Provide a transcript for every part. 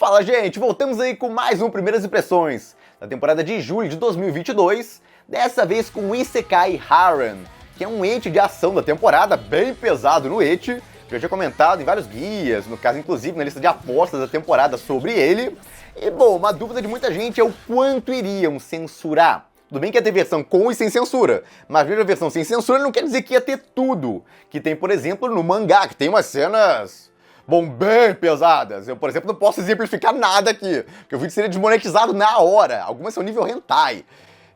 Fala, gente! Voltamos aí com mais um Primeiras Impressões da temporada de julho de 2022, dessa vez com o Isekai Harem, que é um ecchi de ação da temporada, bem pesado no ecchi. Já tinha comentado em vários guias, no caso inclusive na lista de apostas da temporada sobre ele. E bom, uma dúvida de muita gente é o quanto iriam censurar. Tudo bem que ia ter versão com e sem censura, mas mesmo a versão sem censura não quer dizer que ia ter tudo. Que tem, por exemplo, no mangá, que tem umas cenas, bom, bem pesadas. Eu, por exemplo, não posso exemplificar nada aqui, porque o vídeo seria desmonetizado na hora. Algumas são nível hentai.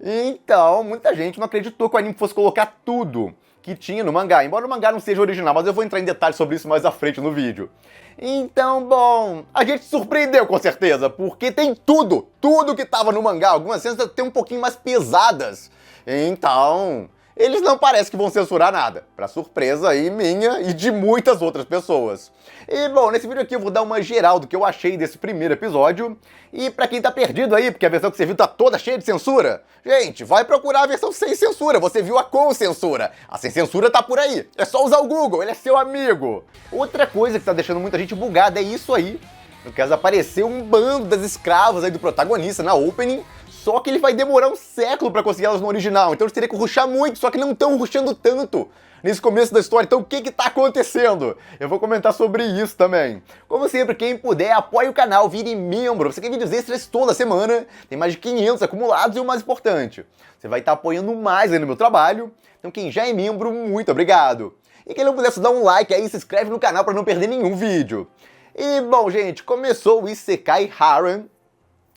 Então, muita gente não acreditou que o anime fosse colocar tudo que tinha no mangá, embora o mangá não seja original, mas eu vou entrar em detalhes sobre isso mais à frente no vídeo. Então, bom, a gente se surpreendeu com certeza, porque tem tudo que tava no mangá, algumas cenas até um pouquinho mais pesadas. Então, eles não parecem que vão censurar nada, pra surpresa aí minha e de muitas outras pessoas. E bom, nesse vídeo aqui eu vou dar uma geral do que eu achei desse primeiro episódio. E pra quem tá perdido aí, porque a versão que você viu tá toda cheia de censura, gente, vai procurar a versão sem censura, você viu a com censura. A sem censura tá por aí, é só usar o Google, ele é seu amigo. Outra coisa que tá deixando muita gente bugada é isso aí. No caso, apareceu um bando das escravas aí do protagonista na opening, só que ele vai demorar um século pra conseguir elas no original, então eles teriam que rushar muito, só que não estão rushando tanto nesse começo da história. Então o que tá acontecendo? Eu vou comentar sobre isso também. Como sempre, quem puder, apoie o canal, vire membro. Você quer vídeos extras toda semana, tem mais de 500 acumulados e o mais importante, você vai estar apoiando mais aí no meu trabalho. Então quem já é membro, muito obrigado. E quem não puder, só dá um like aí, se inscreve no canal para não perder nenhum vídeo. E bom, gente, começou o Isekai Harem,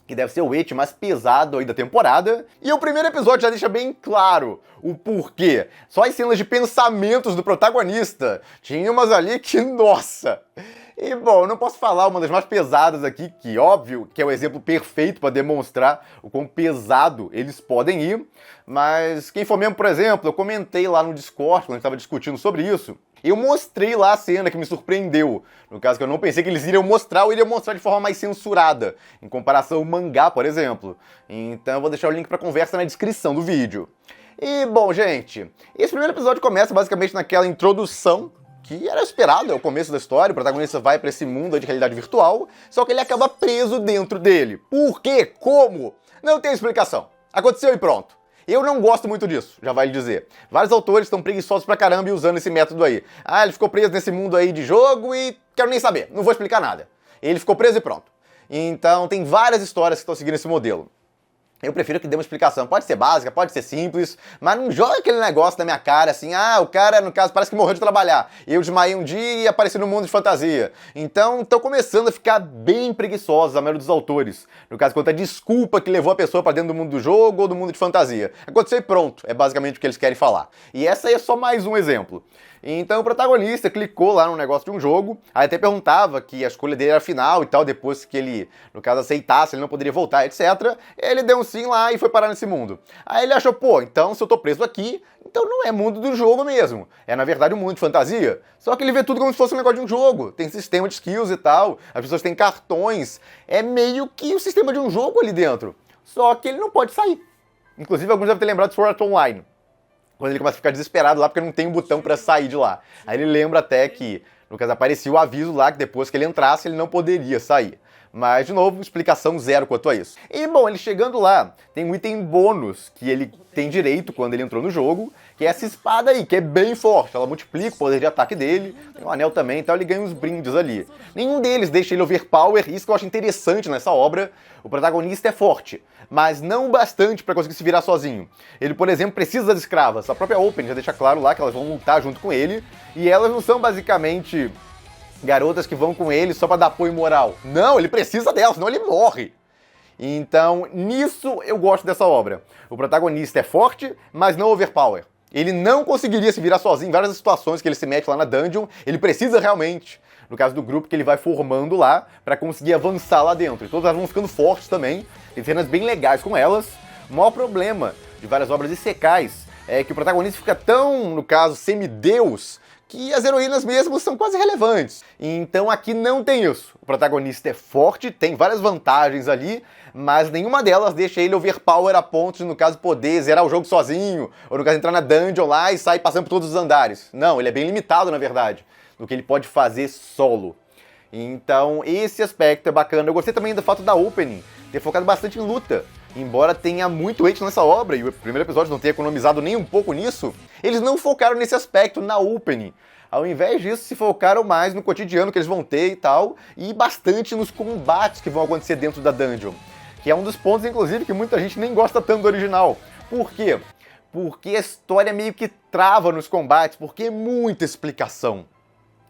que deve ser o ecchi mais pesado aí da temporada. E o primeiro episódio já deixa bem claro o porquê. Só as cenas de pensamentos do protagonista. Tinha umas ali que, nossa! E bom, não posso falar uma das mais pesadas aqui, que óbvio que é o exemplo perfeito para demonstrar o quão pesado eles podem ir. Mas quem for membro, por exemplo, eu comentei lá no Discord, quando a gente estava discutindo sobre isso, eu mostrei lá a cena que me surpreendeu. No caso que eu não pensei que eles iriam mostrar, ou iriam mostrar de forma mais censurada, em comparação ao mangá, por exemplo. Então eu vou deixar o link para conversa na descrição do vídeo. E bom, gente, esse primeiro episódio começa basicamente naquela introdução que era esperado, é o começo da história. O protagonista vai para esse mundo de realidade virtual, só que ele acaba preso dentro dele. Por quê? Como? Não tem explicação. Aconteceu e pronto. Eu não gosto muito disso, já vai lhe dizer. Vários autores estão preguiçosos pra caramba e usando esse método aí. Ah, ele ficou preso nesse mundo aí de jogo e quero nem saber, não vou explicar nada. Ele ficou preso e pronto. Então tem várias histórias que estão seguindo esse modelo. Eu prefiro que dê uma explicação, pode ser básica, pode ser simples, mas não joga aquele negócio na minha cara assim, ah, o cara, no caso, parece que morreu de trabalhar, eu desmaiei um dia e apareci no mundo de fantasia. Então, estão começando a ficar bem preguiçosos a maioria dos autores. No caso, quanto a desculpa que levou a pessoa pra dentro do mundo do jogo ou do mundo de fantasia. Aconteceu e pronto, é basicamente o que eles querem falar. E essa aí é só mais um exemplo. Então o protagonista clicou lá no negócio de um jogo, aí até perguntava que a escolha dele era final e tal, depois que ele, no caso, aceitasse, ele não poderia voltar, etc. Ele deu um sim lá e foi parar nesse mundo. Aí ele achou, pô, então se eu tô preso aqui, então não é mundo do jogo mesmo. É, na verdade, um mundo de fantasia. Só que ele vê tudo como se fosse um negócio de um jogo. Tem sistema de skills e tal, as pessoas têm cartões. É meio que o sistema de um jogo ali dentro. Só que ele não pode sair. Inclusive, alguns devem ter lembrado de Sword Art Online, quando ele começa a ficar desesperado lá porque não tem um botão pra sair de lá. Aí ele lembra até que, no caso, aparecia o aviso lá que depois que ele entrasse, ele não poderia sair. Mas, de novo, explicação zero quanto a isso. E, bom, ele chegando lá, tem um item bônus que ele tem direito quando ele entrou no jogo, que é essa espada aí, que é bem forte. Ela multiplica o poder de ataque dele, tem um anel também, então ele ganha uns brindes ali. Nenhum deles deixa ele overpower, isso que eu acho interessante nessa obra. O protagonista é forte, mas não o bastante para conseguir se virar sozinho. Ele, por exemplo, precisa das escravas. A própria Open já deixa claro lá que elas vão lutar junto com ele, e elas não são basicamente garotas que vão com ele só pra dar apoio moral. Não, ele precisa delas, senão ele morre. Então, nisso eu gosto dessa obra. O protagonista é forte, mas não overpower. Ele não conseguiria se virar sozinho em várias situações que ele se mete lá na dungeon. Ele precisa realmente, no caso do grupo que ele vai formando lá, pra conseguir avançar lá dentro. E todas elas vão ficando fortes também. Tem cenas bem legais com elas. O maior problema de várias obras isekais é que o protagonista fica tão, no caso, semideus, que as heroínas mesmo são quase irrelevantes. Então aqui não tem isso. O protagonista é forte, tem várias vantagens ali, mas nenhuma delas deixa ele overpower a ponto de, no caso, poder zerar o jogo sozinho, ou no caso, entrar na dungeon lá e sair passando por todos os andares. Não, ele é bem limitado, na verdade, no que ele pode fazer solo. Então esse aspecto é bacana. Eu gostei também do fato da opening ter focado bastante em luta. Embora tenha muito hate nessa obra, e o primeiro episódio não tenha economizado nem um pouco nisso, eles não focaram nesse aspecto na opening. Ao invés disso, se focaram mais no cotidiano que eles vão ter e tal, e bastante nos combates que vão acontecer dentro da dungeon. Que é um dos pontos, inclusive, que muita gente nem gosta tanto do original. Por quê? Porque a história meio que trava nos combates, porque é muita explicação.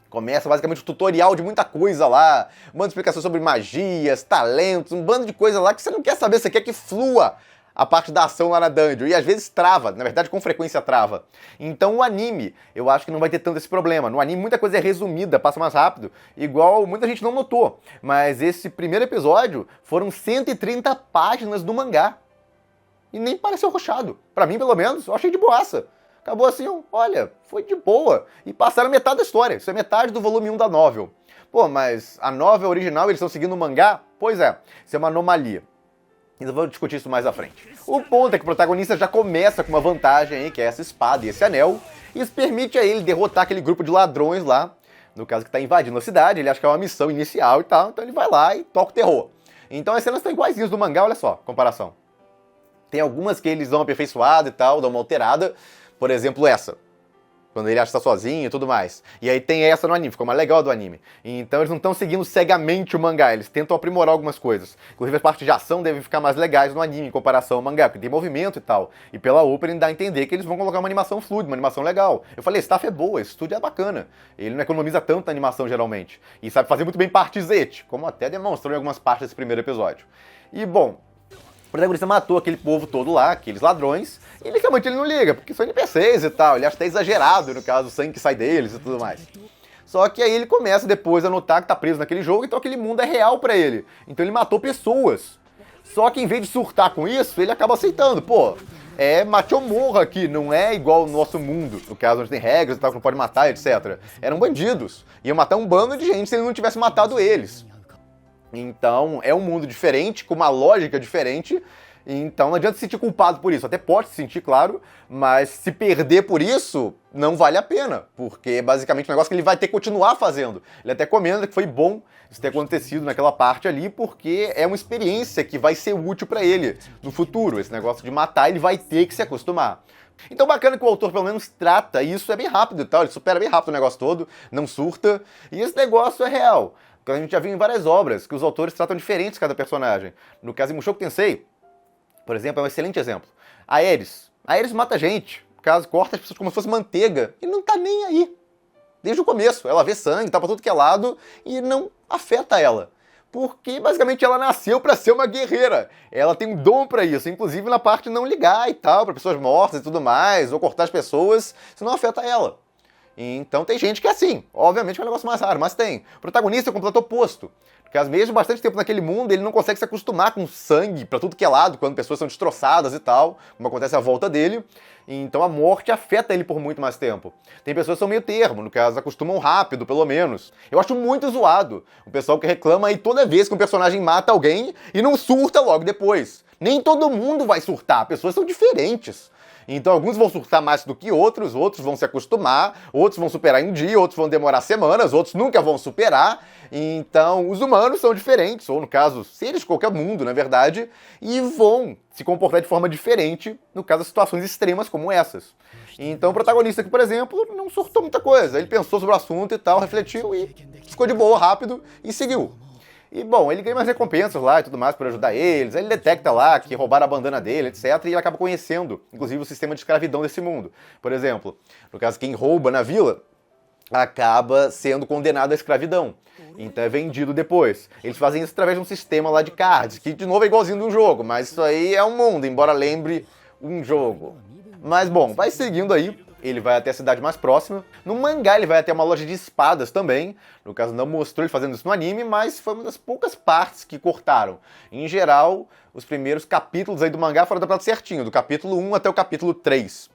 Começa basicamente o tutorial de muita coisa lá, um bando de explicações sobre magias, talentos, um bando de coisa lá que você não quer saber, você quer que flua a parte da ação lá na dungeon, e às vezes trava, na verdade com frequência trava. Então o anime, eu acho que não vai ter tanto esse problema. No anime muita coisa é resumida, passa mais rápido, igual muita gente não notou, mas esse primeiro episódio foram 130 páginas do mangá. E nem pareceu rushado. Pra mim, pelo menos, eu achei de boaça. Acabou assim, olha, foi de boa. E passaram metade da história. Isso é metade do volume 1 da novel. Pô, mas a novel original, eles estão seguindo o mangá? Pois é, isso é uma anomalia. Então vamos discutir isso mais à frente. O ponto é que o protagonista já começa com uma vantagem aí, que é essa espada e esse anel. E isso permite a ele derrotar aquele grupo de ladrões lá, no caso que está invadindo a cidade. Ele acha que é uma missão inicial e tal, então ele vai lá e toca o terror. Então as cenas estão iguaizinhas do mangá, olha só, comparação. Tem algumas que eles dão uma aperfeiçoada e tal, dão uma alterada. Por exemplo, essa. Quando ele acha que tá sozinho e tudo mais. E aí tem essa no anime, ficou mais legal do anime. Então eles não estão seguindo cegamente o mangá, eles tentam aprimorar algumas coisas. Inclusive as partes de ação devem ficar mais legais no anime em comparação ao mangá, porque tem movimento e tal. E pela opening dá a entender que eles vão colocar uma animação fluida, uma animação legal. Eu falei, esse staff é boa, esse estúdio é bacana. Ele não economiza tanto a animação geralmente. E sabe fazer muito bem partezete, como até demonstrou em algumas partes desse primeiro episódio. E bom, o protagonista matou aquele povo todo lá, aqueles ladrões, e inicialmente ele não liga, porque são NPCs e tal, ele acha até exagerado, no caso, o sangue que sai deles e tudo mais. Só que aí ele começa depois a notar que tá preso naquele jogo, então aquele mundo é real pra ele. Então ele matou pessoas. Só que em vez de surtar com isso, ele acaba aceitando, pô, mate ou morra aqui, não é igual o nosso mundo, no caso onde tem regras e tal, que não pode matar, etc. Eram bandidos, iam matar um bando de gente se ele não tivesse matado eles. Então, é um mundo diferente, com uma lógica diferente, então não adianta se sentir culpado por isso. Até pode se sentir, claro, mas se perder por isso, não vale a pena, porque basicamente é um negócio que ele vai ter que continuar fazendo. Ele até comenta que foi bom isso ter acontecido naquela parte ali, porque é uma experiência que vai ser útil pra ele no futuro. Esse negócio de matar, ele vai ter que se acostumar. Então bacana que o autor pelo menos trata isso, é bem rápido e tal, ele supera bem rápido o negócio todo, não surta, e esse negócio é real. A gente já viu em várias obras que os autores tratam diferentes cada personagem. No caso de Mushoku Tensei, por exemplo, é um excelente exemplo. A Ares mata gente, no caso, corta as pessoas como se fosse manteiga, e não tá nem aí. Desde o começo, ela vê sangue, tá pra tudo que é lado, e não afeta ela. Porque, basicamente, ela nasceu pra ser uma guerreira. Ela tem um dom pra isso, inclusive na parte de não ligar e tal, pra pessoas mortas e tudo mais, ou cortar as pessoas, isso não afeta ela. Então tem gente que é assim, obviamente é um negócio mais raro, mas tem. O protagonista é o completo oposto. Porque às vezes, bastante tempo naquele mundo, ele não consegue se acostumar com sangue pra tudo que é lado, quando pessoas são destroçadas e tal, como acontece à volta dele. Então a morte afeta ele por muito mais tempo. Tem pessoas que são meio termo, no caso, acostumam rápido, pelo menos. Eu acho muito zoado o pessoal que reclama aí toda vez que um personagem mata alguém e não surta logo depois. Nem todo mundo vai surtar, pessoas são diferentes. Então alguns vão surtar mais do que outros vão se acostumar, outros vão superar em um dia, outros vão demorar semanas, outros nunca vão superar. Então os humanos são diferentes, ou no caso, seres de qualquer mundo, na verdade, e vão se comportar de forma diferente, no caso, de situações extremas como essas. Então o protagonista aqui, por exemplo, não surtou muita coisa. Ele pensou sobre o assunto e tal, refletiu e ficou de boa, rápido, e seguiu. E, bom, ele ganha umas recompensas lá e tudo mais por ajudar eles, aí ele detecta lá que roubaram a bandana dele, etc, e ele acaba conhecendo, inclusive, o sistema de escravidão desse mundo. Por exemplo, no caso, quem rouba na vila acaba sendo condenado à escravidão, então é vendido depois. Eles fazem isso através de um sistema lá de cards, que, de novo, é igualzinho de um jogo, mas isso aí é um mundo, embora lembre um jogo. Mas, bom, vai seguindo aí. Ele vai até a cidade mais próxima. No mangá ele vai até uma loja de espadas também. No caso não mostrou ele fazendo isso no anime, mas foi uma das poucas partes que cortaram. Em geral, os primeiros capítulos aí do mangá foram adaptados certinho, do capítulo 1 até o capítulo 3.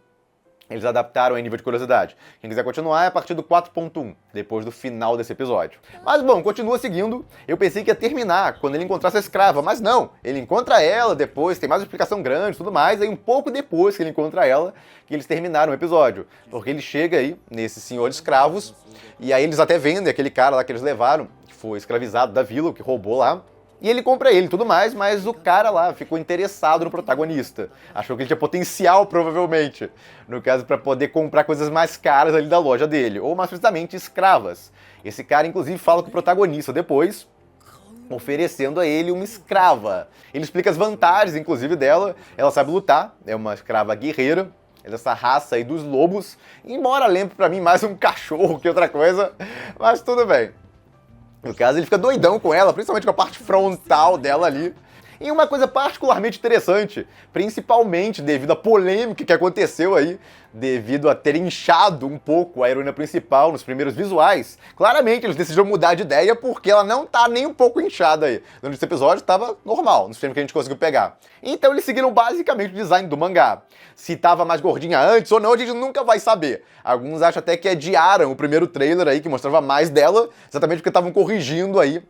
Eles adaptaram em nível de curiosidade. Quem quiser continuar é a partir do 4.1, depois do final desse episódio. Mas bom, continua seguindo. Eu pensei que ia terminar quando ele encontrasse a escrava, mas não. Ele encontra ela depois, tem mais uma explicação grande e tudo mais. Aí um pouco depois que ele encontra ela, que eles terminaram o episódio. Porque ele chega aí, nesse senhor de escravos, e aí eles até vendem aquele cara lá que eles levaram, que foi escravizado da vila, o que roubou lá. E ele compra ele e tudo mais, mas o cara lá ficou interessado no protagonista. Achou que ele tinha potencial, provavelmente. No caso, para poder comprar coisas mais caras ali da loja dele. Ou, mais precisamente, escravas. Esse cara, inclusive, fala com o protagonista depois, oferecendo a ele uma escrava. Ele explica as vantagens, inclusive, dela. Ela sabe lutar, é uma escrava guerreira. É dessa raça aí dos lobos. Embora lembre pra mim mais um cachorro que outra coisa. Mas tudo bem. No caso, ele fica doidão com ela, principalmente com a parte frontal dela ali. E uma coisa particularmente interessante, principalmente devido à polêmica que aconteceu aí, devido a ter inchado um pouco a heroína principal nos primeiros visuais, claramente eles decidiram mudar de ideia porque ela não tá nem um pouco inchada aí. Durante esse episódio tava normal, nos filmes que a gente conseguiu pegar. Então eles seguiram basicamente o design do mangá. Se tava mais gordinha antes ou não, a gente nunca vai saber. Alguns acham até que adiaram o primeiro trailer aí, que mostrava mais dela, exatamente porque estavam corrigindo aí,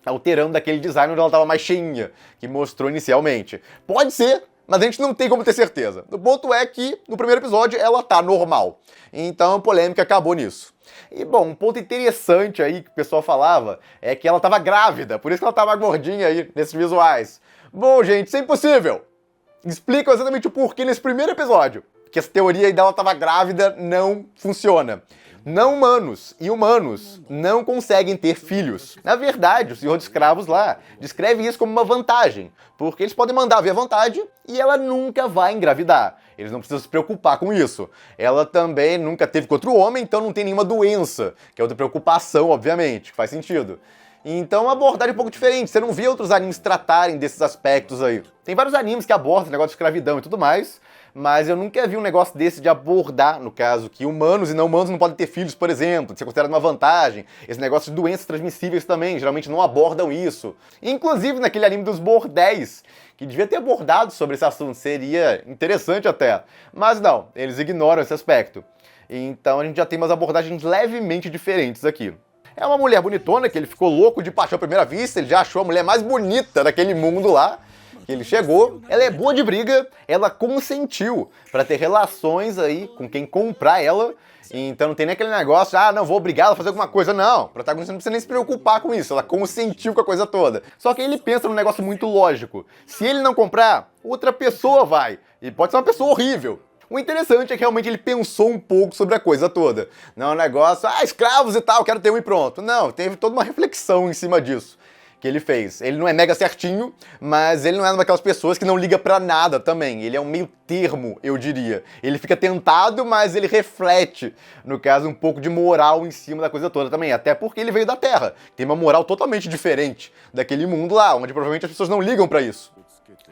alterando daquele design onde ela estava mais cheinha, que mostrou inicialmente. Pode ser, mas a gente não tem como ter certeza. O ponto é que, no primeiro episódio, ela tá normal. Então a polêmica acabou nisso. E, bom, um ponto interessante aí que o pessoal falava é que ela estava grávida, por isso que ela estava gordinha aí, nesses visuais. Bom, gente, isso é impossível. Explicam exatamente o porquê nesse primeiro episódio. Que essa teoria aí dela estava grávida não funciona. Não humanos e humanos não conseguem ter filhos. Na verdade, o Senhor de Escravos lá descreve isso como uma vantagem, porque eles podem mandar ver à vontade e ela nunca vai engravidar. Eles não precisam se preocupar com isso. Ela também nunca teve com outro homem, então não tem nenhuma doença, que é outra preocupação, obviamente, que faz sentido. Então, uma abordagem um pouco diferente. Você não vê outros animes tratarem desses aspectos aí. Tem vários animes que abordam o negócio de escravidão e tudo mais, mas eu nunca vi um negócio desse de abordar, no caso, que humanos e não humanos não podem ter filhos, por exemplo, de ser considerado uma vantagem. Esse negócio de doenças transmissíveis também, geralmente não abordam isso. Inclusive naquele anime dos bordéis, que devia ter abordado sobre esse assunto, seria interessante até. Mas não, eles ignoram esse aspecto. Então a gente já tem umas abordagens levemente diferentes aqui. É uma mulher bonitona, que ele ficou louco de paixão à primeira vista, ele já achou a mulher mais bonita daquele mundo lá. Ele chegou, ela é boa de briga, ela consentiu pra ter relações aí com quem comprar ela, então não tem nem aquele negócio, não, vou obrigar ela a fazer alguma coisa, não, o protagonista não precisa nem se preocupar com isso, ela consentiu com a coisa toda. Só que ele pensa num negócio muito lógico, se ele não comprar, outra pessoa vai, e pode ser uma pessoa horrível. O interessante é que realmente ele pensou um pouco sobre a coisa toda. Não é um negócio, escravos e tal, quero ter um e pronto. Não, teve toda uma reflexão em cima disso que ele fez. Ele não é mega certinho, mas ele não é uma daquelas pessoas que não liga pra nada também. Ele é um meio termo, eu diria. Ele fica tentado, mas ele reflete, no caso, um pouco de moral em cima da coisa toda também. Até porque ele veio da Terra. Tem uma moral totalmente diferente daquele mundo lá, onde provavelmente as pessoas não ligam pra isso.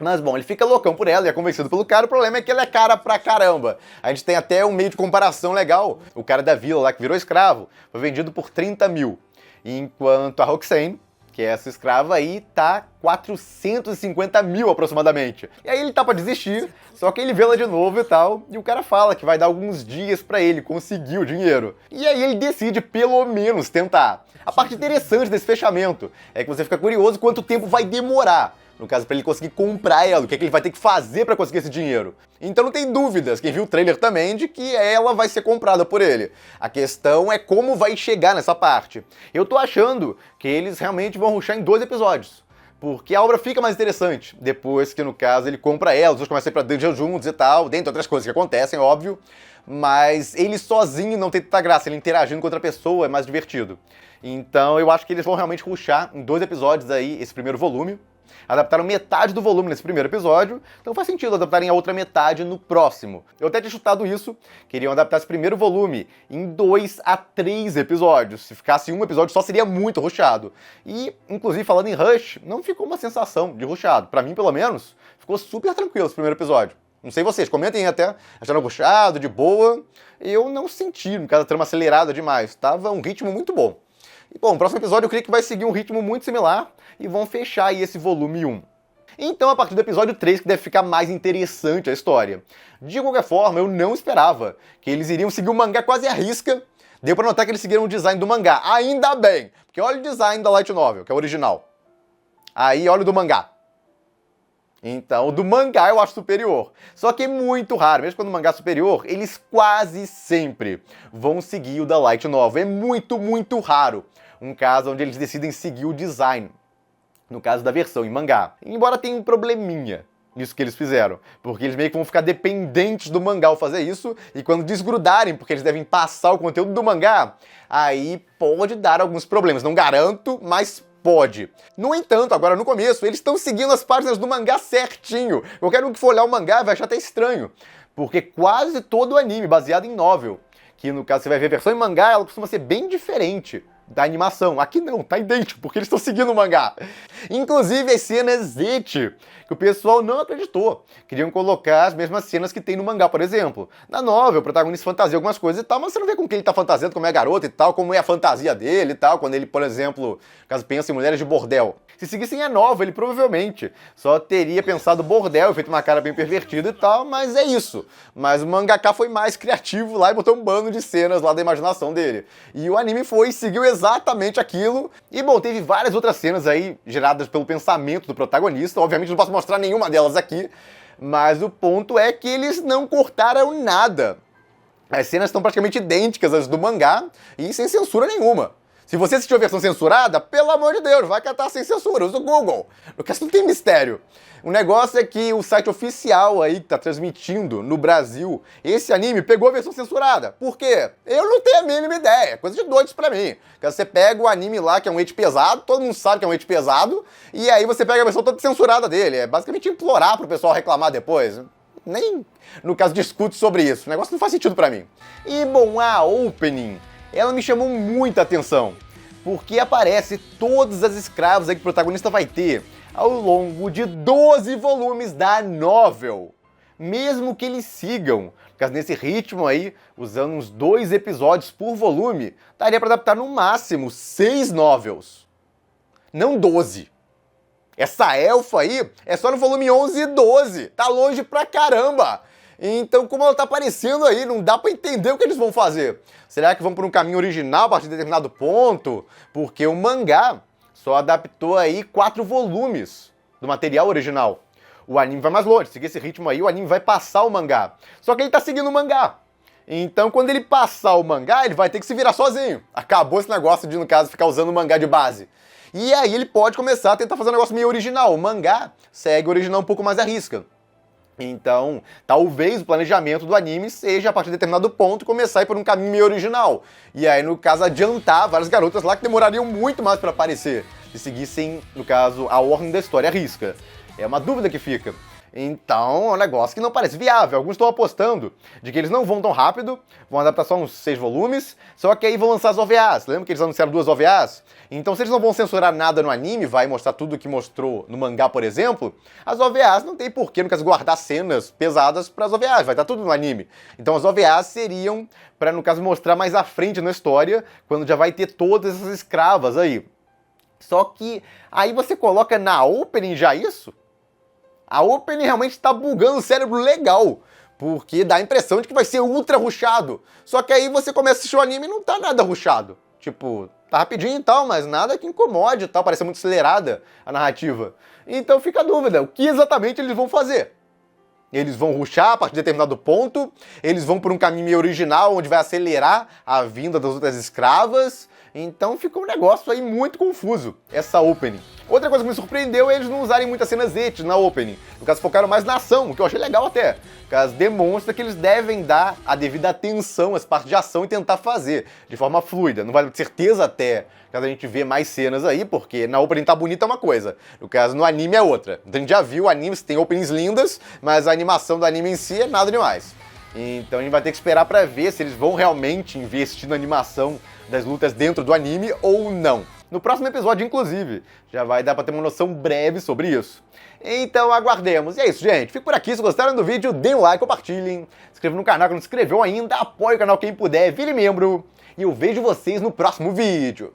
Mas bom, ele fica loucão por ela e é convencido pelo cara. O problema é que ele é cara pra caramba. A gente tem até um meio de comparação legal. O cara da vila lá que virou escravo foi vendido por 30 mil. Enquanto a Roxane, que é essa escrava aí, tá 450 mil aproximadamente. E aí ele tá pra desistir, só que ele vê ela de novo e tal, e o cara fala que vai dar alguns dias pra ele conseguir o dinheiro. E aí ele decide pelo menos tentar. A parte interessante desse fechamento é que você fica curioso quanto tempo vai demorar. No caso, pra ele conseguir comprar ela, o que é que ele vai ter que fazer pra conseguir esse dinheiro. Então não tem dúvidas, quem viu o trailer também, de que ela vai ser comprada por ele. A questão é como vai chegar nessa parte. Eu tô achando que eles realmente vão rushar em 2 episódios. Porque a obra fica mais interessante, depois que, no caso, ele compra ela, os dois começam a ir pra dungeon juntos e tal, dentre outras coisas que acontecem, óbvio. Mas ele sozinho não tem tanta graça, ele interagindo com outra pessoa é mais divertido. Então eu acho que eles vão realmente rushar em 2 episódios aí, esse primeiro volume. Adaptaram metade do volume nesse primeiro episódio, então faz sentido adaptarem a outra metade no próximo. Eu até tinha chutado isso, queriam adaptar esse primeiro volume em 2 a 3 episódios. Se ficasse um episódio só seria muito rushado. E, inclusive, falando em rush, não ficou uma sensação de rushado. Pra mim, pelo menos, ficou super tranquilo esse primeiro episódio. Não sei vocês, comentem até, acharam rushado, de boa. Eu não senti, no caso, a trama acelerada demais. Tava um ritmo muito bom. E, bom, o próximo episódio eu creio que vai seguir um ritmo muito similar e vão fechar aí esse volume 1. Então, a partir do episódio 3 que deve ficar mais interessante a história. De qualquer forma, eu não esperava que eles iriam seguir o mangá quase à risca. Deu pra notar que eles seguiram o design do mangá. Ainda bem, porque olha o design da Light Novel, que é o original. Aí, olha o do mangá. Então, o do mangá eu acho superior. Só que é muito raro, mesmo quando o mangá é superior, eles quase sempre vão seguir o da Light Novel. É muito, muito raro um caso onde eles decidem seguir o design, no caso da versão em mangá. Embora tenha um probleminha nisso que eles fizeram, porque eles meio que vão ficar dependentes do mangá ao fazer isso, e quando desgrudarem, porque eles devem passar o conteúdo do mangá, aí pode dar alguns problemas. Não garanto, mas pode. No entanto, agora no começo, eles estão seguindo as páginas do mangá certinho. Qualquer um que for olhar o mangá vai achar até estranho, porque quase todo o anime baseado em novel, que no caso você vai ver a versão em mangá, ela costuma ser bem diferente da animação. Aqui não, tá idêntico, porque eles estão seguindo o mangá. Inclusive as cenas ecchi, que o pessoal não acreditou. Queriam colocar as mesmas cenas que tem no mangá, por exemplo. Na novel, o protagonista fantasia algumas coisas e tal, mas você não vê com quem ele tá fantasiando, como é a garota e tal, como é a fantasia dele e tal, quando ele, por exemplo, caso pense em mulheres de bordel. Se seguissem a novel, ele provavelmente só teria pensado bordel, feito uma cara bem pervertida e tal, mas é isso. Mas o mangaka foi mais criativo lá e botou um bando de cenas lá da imaginação dele. E o anime foi e seguiu exatamente aquilo. E bom, teve várias outras cenas aí geradas pelo pensamento do protagonista. Obviamente não posso mostrar nenhuma delas aqui, mas o ponto é que eles não cortaram nada. As cenas estão praticamente idênticas às do mangá e sem censura nenhuma. Se você assistiu a versão censurada, pelo amor de Deus, vai catar sem censura, usa o Google. Porque isso não tem mistério. O negócio é que o site oficial aí que tá transmitindo no Brasil esse anime pegou a versão censurada. Por quê? Eu não tenho a mínima ideia. Coisa de doidos pra mim. Porque você pega o anime lá, que é um ecchi pesado, todo mundo sabe que é um ecchi pesado, e aí você pega a versão toda censurada dele. É basicamente implorar pro pessoal reclamar depois. Nem, no caso, discute sobre isso. O negócio não faz sentido pra mim. E, bom, a opening, ela me chamou muita atenção, porque aparece todas as escravas aí que o protagonista vai ter ao longo de 12 volumes da novel. Mesmo que eles sigam, porque nesse ritmo aí, usando uns 2 episódios por volume, daria pra adaptar no máximo 6 novels, não 12. Essa elfa aí é só no volume 11 e 12, tá longe pra caramba! Então, como ela tá aparecendo aí, não dá pra entender o que eles vão fazer. Será que vão por um caminho original a partir de determinado ponto? Porque o mangá só adaptou aí 4 volumes do material original. O anime vai mais longe, seguir esse ritmo aí, o anime vai passar o mangá. Só que ele tá seguindo o mangá. Então, quando ele passar o mangá, ele vai ter que se virar sozinho. Acabou esse negócio de, no caso, ficar usando o mangá de base. E aí ele pode começar a tentar fazer um negócio meio original. O mangá segue o original um pouco mais à risca. Então, talvez o planejamento do anime seja, a partir de determinado ponto, começar a ir por um caminho meio original. E aí, no caso, adiantar várias garotas lá que demorariam muito mais pra aparecer, se seguissem, no caso, a ordem da história à risca. É uma dúvida que fica. Então, é um negócio que não parece viável. Alguns estão apostando de que eles não vão tão rápido, vão adaptar só uns 6 volumes, só que aí vão lançar as OVAs. Lembra que eles anunciaram 2 OVAs? Então, se eles não vão censurar nada no anime, vai mostrar tudo o que mostrou no mangá, por exemplo, as OVAs não tem porquê, no caso, guardar cenas pesadas para as OVAs, vai estar tudo no anime. Então, as OVAs seriam para, no caso, mostrar mais à frente na história, quando já vai ter todas essas escravas aí. Só que aí você coloca na opening já isso? A opening realmente tá bugando o cérebro legal, porque dá a impressão de que vai ser ultra rushado. Só que aí você começa a assistir o anime e não tá nada rushado. Tipo, tá rapidinho e tal, mas nada que incomode e tal, parece muito acelerada a narrativa. Então fica a dúvida, o que exatamente eles vão fazer? Eles vão rushar a partir de determinado ponto, eles vão por um caminho meio original, onde vai acelerar a vinda das outras escravas. Então fica um negócio aí muito confuso, essa opening. Outra coisa que me surpreendeu é eles não usarem muitas cenas ecchi na opening. No caso, focaram mais na ação, o que eu achei legal até. No caso, demonstra que eles devem dar a devida atenção às partes de ação e tentar fazer de forma fluida. Não vai ter certeza até, caso a gente vê mais cenas aí, porque na opening tá bonita é uma coisa. No caso, no anime é outra. Então a gente já viu animes que tem openings lindas, mas a animação do anime em si é nada demais. Então a gente vai ter que esperar pra ver se eles vão realmente investir na animação das lutas dentro do anime ou não. No próximo episódio, inclusive, já vai dar pra ter uma noção breve sobre isso. Então aguardemos. E é isso, gente. Fico por aqui. Se gostaram do vídeo, deem um like, compartilhem. Se inscreva no canal que não se inscreveu ainda. Apoie o canal quem puder. Vire membro. E eu vejo vocês no próximo vídeo.